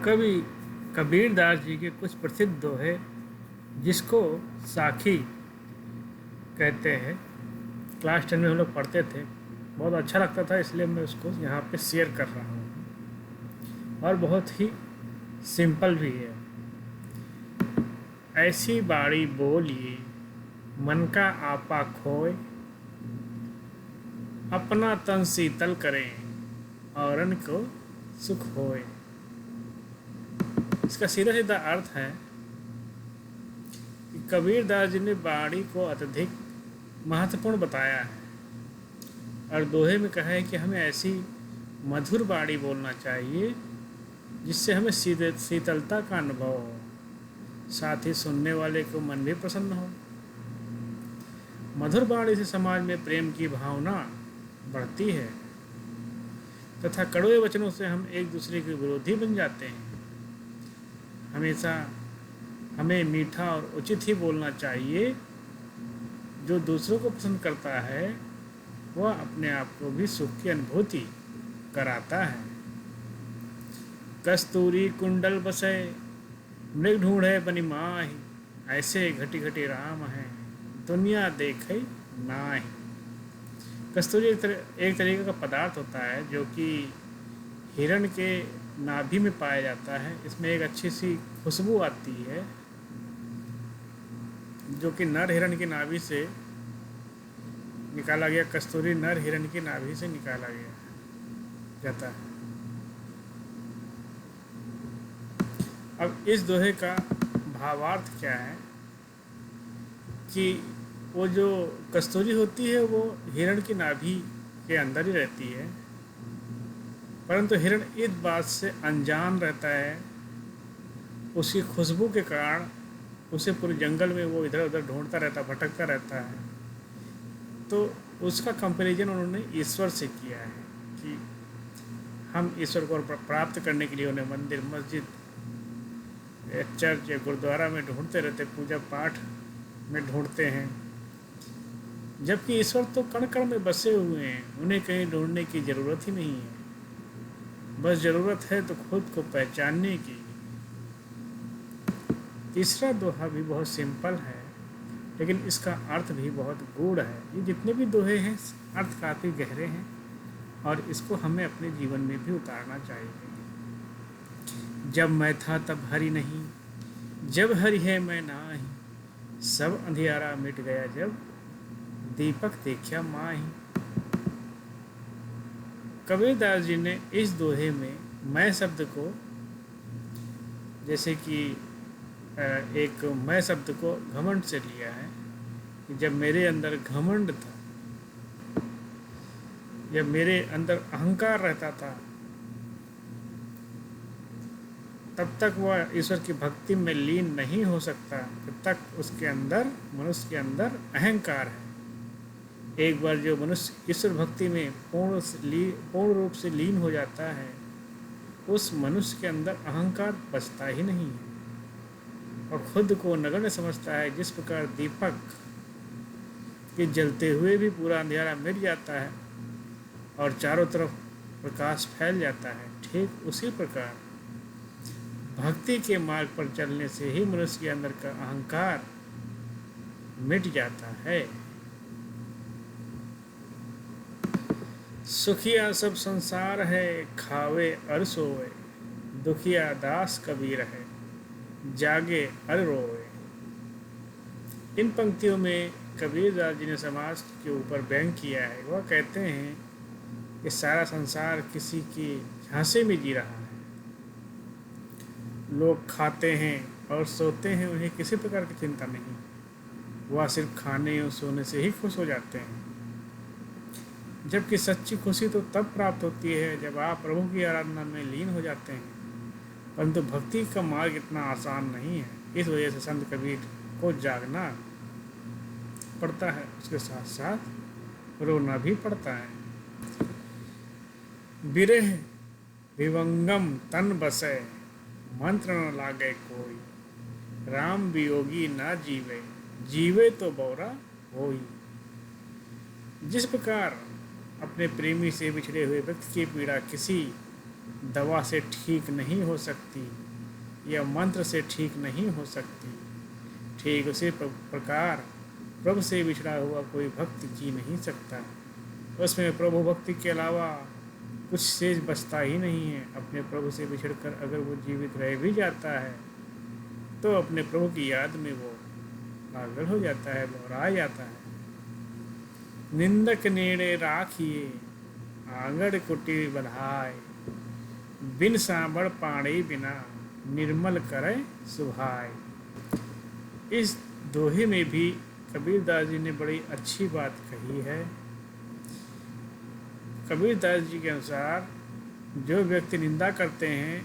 कवि कबीरदास जी के कुछ प्रसिद्ध दोहे जिसको साखी कहते हैं, क्लास 10 में हम लोग पढ़ते थे। बहुत अच्छा लगता था, इसलिए मैं उसको यहाँ पे शेयर कर रहा हूँ और बहुत ही सिंपल भी है। ऐसी बाड़ी बोलिए मन का आपा खोए, अपना तन शीतल करें औरन को सुख होए। इसका सीधा सीधा अर्थ है कि कबीरदास जी ने बाणी को अत्यधिक महत्वपूर्ण बताया है और दोहे में कहा है कि हमें ऐसी मधुर बाणी बोलना चाहिए जिससे हमें शीतलता का अनुभव हो, साथ ही सुनने वाले को मन भी प्रसन्न हो। मधुर बाणी से समाज में प्रेम की भावना बढ़ती है तथा कड़वे वचनों से हम एक दूसरे के विरोधी बन जाते हैं। हमेशा हमें मीठा और उचित ही बोलना चाहिए। जो दूसरों को पसंद करता है वह अपने आप को भी सुख की अनुभूति कराता है। कस्तूरी कुंडल बसे मृग ढूंढे बनी माही, ऐसे घटी घटी राम है दुनिया देखे नाही। कस्तूरी एक तरीके का पदार्थ होता है जो कि हिरण के नाभि में पाया जाता है। इसमें एक अच्छी सी खुशबू आती है जो कि नर हिरण की नाभि से निकाला गया। कस्तूरी नर हिरण की नाभि से निकाला गया जाता है। अब इस दोहे का भावार्थ क्या है कि वो जो कस्तूरी होती है वो हिरण की नाभि के अंदर ही रहती है, परंतु हिरण इस बात से अनजान रहता है। उसकी खुशबू के कारण उसे पूरे जंगल में वो इधर उधर ढूंढता रहता, भटकता रहता है। तो उसका कंपैरिजन उन्होंने ईश्वर से किया है कि हम ईश्वर को प्राप्त करने के लिए उन्हें मंदिर, मस्जिद, चर्च या गुरुद्वारा में ढूंढते रहते, पूजा पाठ में ढूंढते हैं, जबकि ईश्वर तो कण कण में बसे हुए हैं। उन्हें कहीं ढूंढने की ज़रूरत ही नहीं है। बस ज़रूरत है तो खुद को पहचानने की। तीसरा दोहा भी बहुत सिंपल है लेकिन इसका अर्थ भी बहुत गूढ़ है। ये जितने भी दोहे हैं अर्थ काफ़ी गहरे हैं और इसको हमें अपने जीवन में भी उतारना चाहिए। जब मैं था तब हरि नहीं, जब हरि है मैं नाही, सब अंधियारा मिट गया जब दीपक देखा माही। कबीरदास जी ने इस दोहे में मैं शब्द को, जैसे कि एक मैं शब्द को घमंड से लिया है कि जब मेरे अंदर घमंड था, जब मेरे अंदर अहंकार रहता था, तब तक वह ईश्वर की भक्ति में लीन नहीं हो सकता जब तक उसके अंदर, मनुष्य के अंदर अहंकार है। एक बार जो मनुष्य ईश्वर भक्ति में पूर्ण रूप से लीन हो जाता है, उस मनुष्य के अंदर अहंकार बचता ही नहीं है और खुद को नगण्य समझता है। जिस प्रकार दीपक के जलते हुए भी पूरा अंधेरा मिट जाता है और चारों तरफ प्रकाश फैल जाता है, ठीक उसी प्रकार भक्ति के मार्ग पर चलने से ही मनुष्य के अंदर का अहंकार मिट जाता है। सुखिया सब संसार है खावे अर सोए, दुखिया दास कबीर है जागे अर रोए। इन पंक्तियों में कबीरदास जी ने समाज के ऊपर व्यंग किया है। वह कहते हैं कि सारा संसार किसी की झांसे में जी रहा है। लोग खाते हैं और सोते हैं, उन्हें किसी प्रकार की चिंता नहीं। वह सिर्फ खाने और सोने से ही खुश हो जाते हैं, जबकि सच्ची खुशी तो तब प्राप्त होती है जब आप प्रभु की आराधना में लीन हो जाते हैं। परंतु भक्ति का मार्ग इतना आसान नहीं है। इस वजह से संत कबीर को जागना पड़ता है, उसके साथ साथ रोना भी पड़ता है। बिरह विवंगम तन बसे, मंत्र न लागे कोई, राम वियोगी ना जीवे, जीवे तो बौरा होई। जिस प्रकार अपने प्रेमी से बिछड़े हुए व्यक्ति की पीड़ा किसी दवा से ठीक नहीं हो सकती या मंत्र से ठीक नहीं हो सकती। ठीक उसी प्रकार प्रभु से बिछड़ा हुआ कोई भक्त जी नहीं सकता। उसमें प्रभु भक्ति के अलावा कुछ शेष बचता ही नहीं है। अपने प्रभु से बिछड़कर अगर वो जीवित रह भी जाता है तो अपने प्रभु की याद में वो पागल हो जाता है, बौरा जाता है। निंदक नेड़े राखिए आंगड़ कुटी बधाए, बिन सांबड़ पाणी बिना निर्मल करे सुभाए। इस दोहे में भी कबीरदास जी ने बड़ी अच्छी बात कही है। कबीरदास जी के अनुसार जो व्यक्ति निंदा करते हैं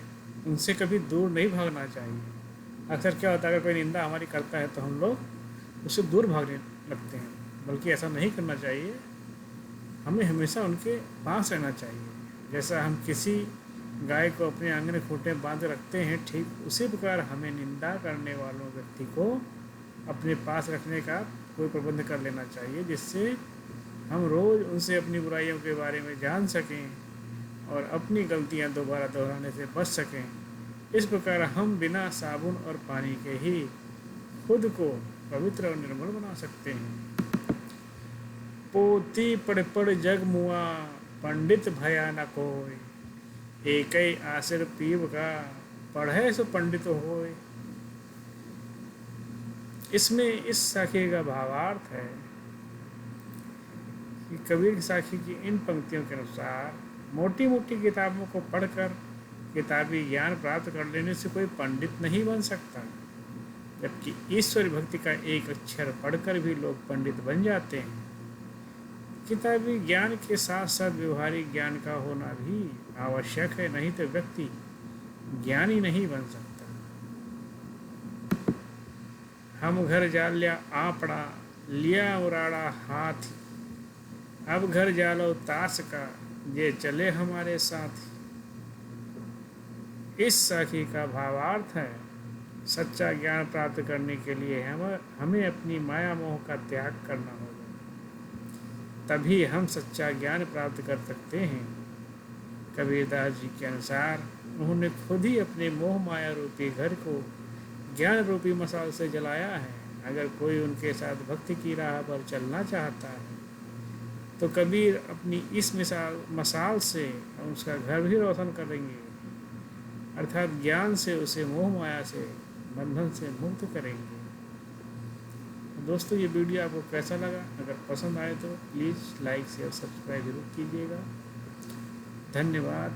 उनसे कभी दूर नहीं भागना चाहिए। अक्सर क्या होता है, अगर कोई निंदा हमारी करता है तो हम लोग उससे दूर भागने लगते हैं, बल्कि ऐसा नहीं करना चाहिए। हमें हमेशा उनके पास रहना चाहिए। जैसा हम किसी गाय को अपने आंगन खूंटे बांध रखते हैं, ठीक उसी प्रकार हमें निंदा करने वालों व्यक्ति को अपने पास रखने का कोई प्रबंध कर लेना चाहिए, जिससे हम रोज़ उनसे अपनी बुराइयों के बारे में जान सकें और अपनी गलतियां दोबारा दोहराने से बच सकें। इस प्रकार हम बिना साबुन और पानी के ही खुद को पवित्र और निर्मल बना सकते हैं। पोती पढ़ पढ़ जग मुआ पंडित भया न कोय, एक आसिर पीव का पढ़े सो पंडित होय। इसमें इस साखी का भावार्थ है कि कबीर साखी की इन पंक्तियों के अनुसार मोटी मोटी किताबों को पढ़कर किताबी ज्ञान प्राप्त कर लेने से कोई पंडित नहीं बन सकता, जबकि ईश्वर भक्ति का एक अक्षर पढ़कर भी लोग पंडित बन जाते हैं। किताबी ज्ञान के साथ साथ व्यवहारिक ज्ञान का होना भी आवश्यक है, नहीं तो व्यक्ति ज्ञानी नहीं बन सकता। हम घर जा लिया आपड़ा लिया उराड़ा हाथ, अब घर जालो ताश का ये चले हमारे साथ। इस साखी का भावार्थ है, सच्चा ज्ञान प्राप्त करने के लिए हमें अपनी माया मोह का त्याग करना होगा, तभी हम सच्चा ज्ञान प्राप्त कर सकते हैं। कबीरदास जी के अनुसार उन्होंने खुद ही अपने मोह माया रूपी घर को ज्ञान रूपी मसाल से जलाया है। अगर कोई उनके साथ भक्ति की राह पर चलना चाहता है तो कबीर अपनी इस मसाल से उसका घर भी रोशन करेंगे, अर्थात ज्ञान से उसे मोह माया से बंधन से मुक्त करेंगे। दोस्तों, ये वीडियो आपको कैसा लगा? अगर पसंद आए तो प्लीज़ लाइक शेयर सब्सक्राइब जरूर कीजिएगा। धन्यवाद।